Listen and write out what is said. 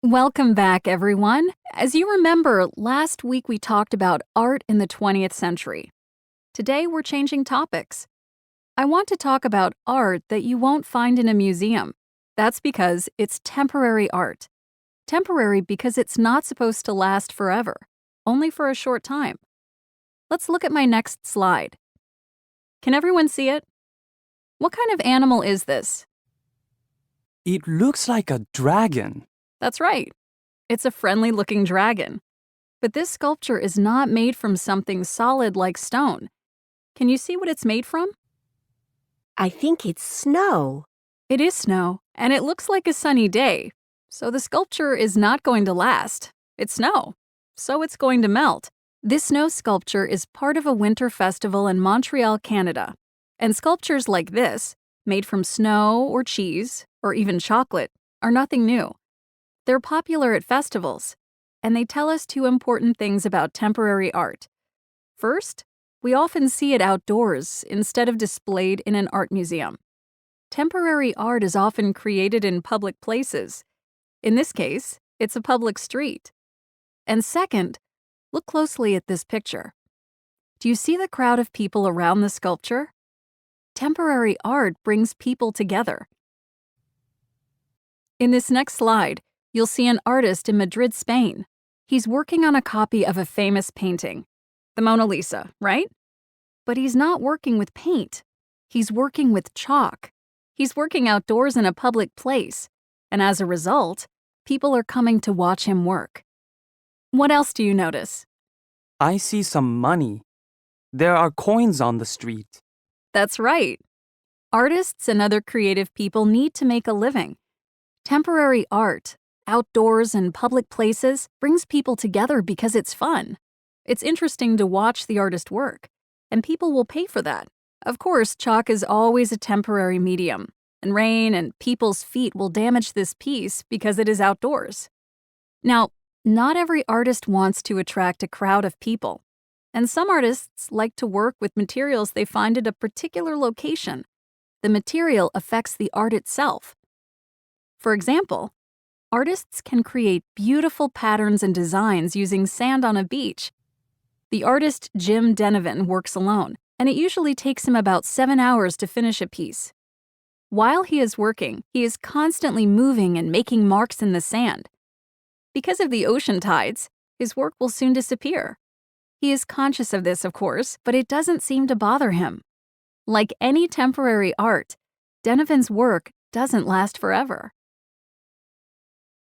Welcome back, everyone. As you remember, last week we talked about art in the 20th century. Today we're changing topics. I want to talk about art that you won't find in a museum. That's because it's temporary art. Temporary because it's not supposed to last forever, only for a short time. Let's look at my next slide. Can everyone see it? What kind of animal is this? It looks like a dragon. That's right. It's a friendly-looking dragon. But this sculpture is not made from something solid like stone. Can you see what it's made from? I think it's snow. It is snow, and it looks like a sunny day. So the sculpture is not going to last. It's snow, so it's going to melt. This snow sculpture is part of a winter festival in Montreal, Canada. And sculptures like this, made from snow or cheese, or even chocolate, are nothing new. They're popular at festivals, and they tell us two important things about temporary art. First, we often see it outdoors instead of displayed in an art museum. Temporary art is often created in public places. In this case, it's a public street. And second, look closely at this picture. Do you see the crowd of people around the sculpture? Temporary art brings people together. In this next slide, you'll see an artist in Madrid, Spain. He's working on a copy of a famous painting, the Mona Lisa, right? But he's not working with paint. He's working with chalk. He's working outdoors in a public place, and as a result, people are coming to watch him work. What else do you notice? I see some money. There are coins on the street. That's right. Artists and other creative people need to make a living. Temporary art, outdoors and public places, brings people together because it's fun. It's interesting to watch the artist work, and people will pay for that. Of course, chalk is always a temporary medium, and rain and people's feet will damage this piece because it is outdoors. Now, not every artist wants to attract a crowd of people, and some artists like to work with materials they find at a particular location. The material affects the art itself. For example, artists can create beautiful patterns and designs using sand on a beach. The artist Jim Denovan works alone, and it usually takes him about 7 hours to finish a piece. While he is working, he is constantly moving and making marks in the sand. Because of the ocean tides, his work will soon disappear. He is conscious of this, of course, but it doesn't seem to bother him. Like any temporary art, Denovan's work doesn't last forever.